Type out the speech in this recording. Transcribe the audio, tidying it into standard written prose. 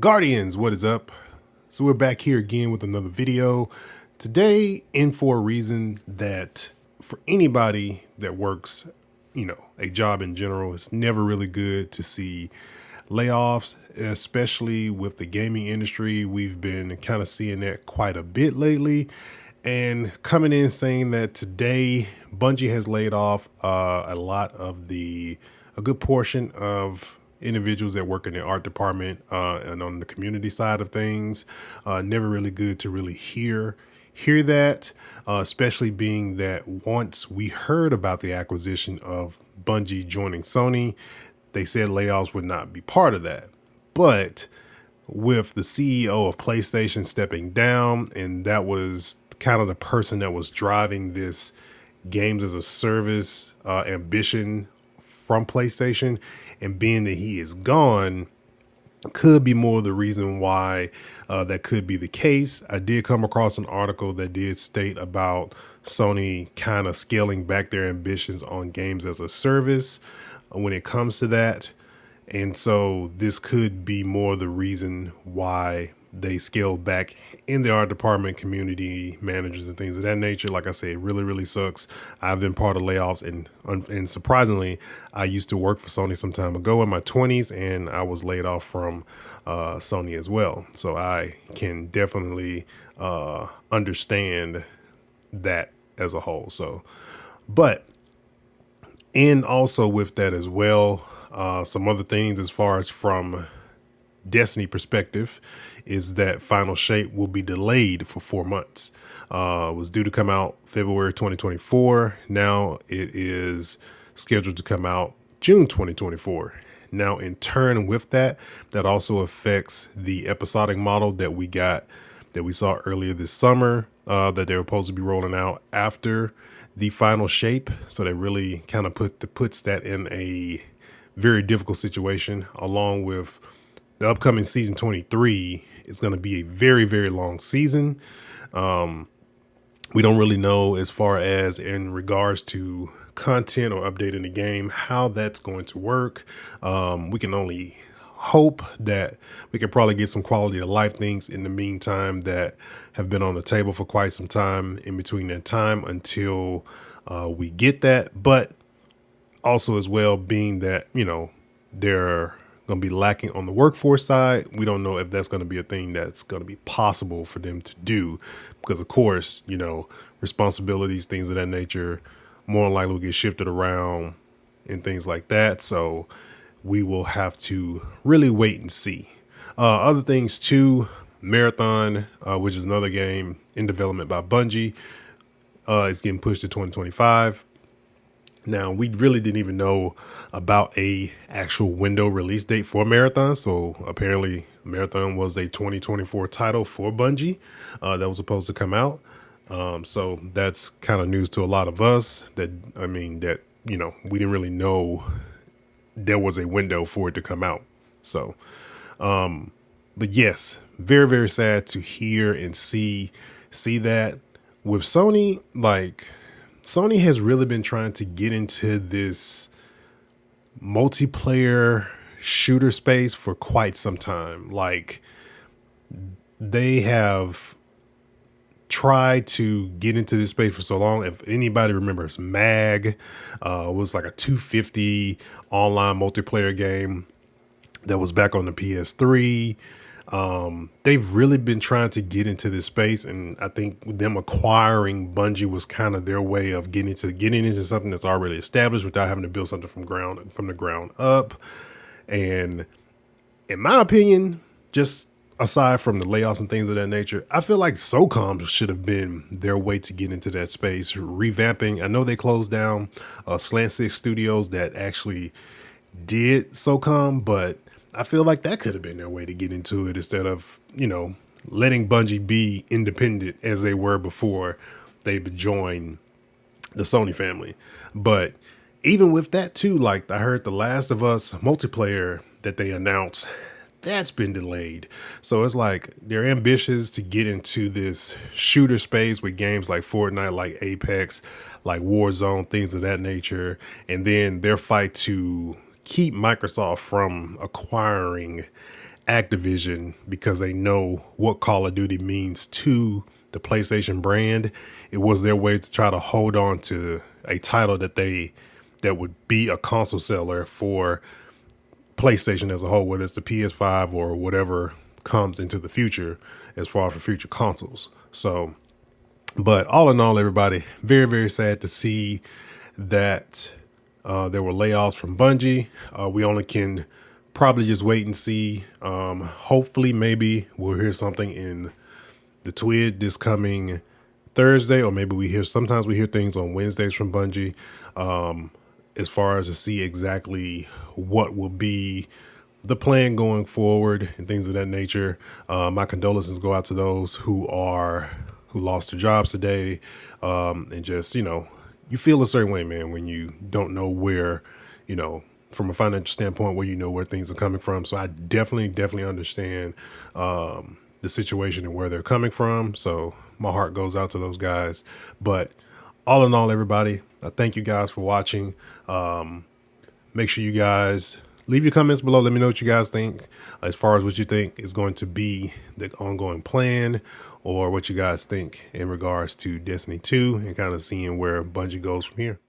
Guardians, what is up? So we're back here again with another video. Today, in for a reason that for anybody that works, a job in general, it's never really good to see layoffs, especially with the gaming industry. We've been kind of seeing that quite a bit lately. And coming in saying that today, Bungie has laid off a good portion of individuals that work in the art department and on the community side of things. Never really good to really hear that, especially being that once we heard about the acquisition of Bungie joining Sony, they said layoffs would not be part of that. But with the CEO of PlayStation stepping down, and that was kind of the person that was driving this games as a service ambition from PlayStation, and being that he is gone, could be more of the reason why that could be the case. I did come across an article that did state about Sony kind of scaling back their ambitions on games as a service when it comes to that. And so this could be more the reason why they scaled back in the art department, community managers and things of that nature. Like I say, it really, really sucks. I've been part of layoffs, and surprisingly, I used to work for Sony some time ago in my 20s, and I was laid off from Sony as well. So I can definitely understand that as a whole. So, but, and also with that as well, some other things as far as from Destiny perspective is that Final Shape will be delayed for 4 months. It was due to come out February 2024. Now it is scheduled to come out June 2024. Now, in turn with that, that also affects the episodic model that we saw earlier this summer, that they were supposed to be rolling out after the Final Shape. So that really kind of puts that in a very difficult situation, along with the upcoming season 23 is going to be a very, very long season. We don't really know as far as in regards to content or updating the game, how that's going to work. We can only hope that we can probably get some quality of life things in the meantime that have been on the table for quite some time in between that time until we get that. But also as well, being that, they're going to be lacking on the workforce side. We don't know if that's going to be a thing that's going to be possible for them to do, because of course, responsibilities, things of that nature, more than likely will get shifted around and things like that. So we will have to really wait and see. Other things too, Marathon, which is another game in development by Bungie, is getting pushed to 2025. Now, we really didn't even know about a actual window release date for Marathon. So apparently Marathon was a 2024 title for Bungie that was supposed to come out. So that's kind of news to a lot of us we didn't really know there was a window for it to come out. So, but yes, very, very sad to hear and see that with Sony. Sony has really been trying to get into this multiplayer shooter space for quite some time. Like, they have tried to get into this space for so long. If anybody remembers MAG, it was like a 250 online multiplayer game that was back on the PS3. They've really been trying to get into this space, and I think them acquiring Bungie was kind of their way of getting into something that's already established without having to build something from the ground up. And in my opinion, just aside from the layoffs and things of that nature, I feel like SOCOM should have been their way to get into that space, revamping. I know they closed down Slant 6 Studios that actually did SOCOM, but I feel like that could have been their way to get into it instead of, letting Bungie be independent as they were before they joined the Sony family. But even with that too, like I heard The Last of Us multiplayer that they announced, that's been delayed. So it's like they're ambitious to get into this shooter space with games like Fortnite, like Apex, like Warzone, things of that nature. And then their fight to keep Microsoft from acquiring Activision, because they know what Call of Duty means to the PlayStation brand. It was their way to try to hold on to a title that would be a console seller for PlayStation as a whole, whether it's the PS5 or whatever comes into the future as far for future consoles. So, but all in all, everybody, very, very sad to see that there were layoffs from Bungie. We only can probably just wait and see. Hopefully, maybe we'll hear something in the tweet this coming Thursday, or maybe sometimes we hear things on Wednesdays from Bungie, as far as to see exactly what will be the plan going forward and things of that nature. My condolences go out to those who lost their jobs today, and just, you feel a certain way, man, when you don't know where, from a financial standpoint, where things are coming from. So I definitely understand the situation and where they're coming from. So my heart goes out to those guys. But all in all, everybody, I thank you guys for watching. Make sure you guys leave your comments below. Let me know what you guys think as far as what you think is going to be the ongoing plan, or what you guys think in regards to Destiny 2 and kind of seeing where Bungie goes from here.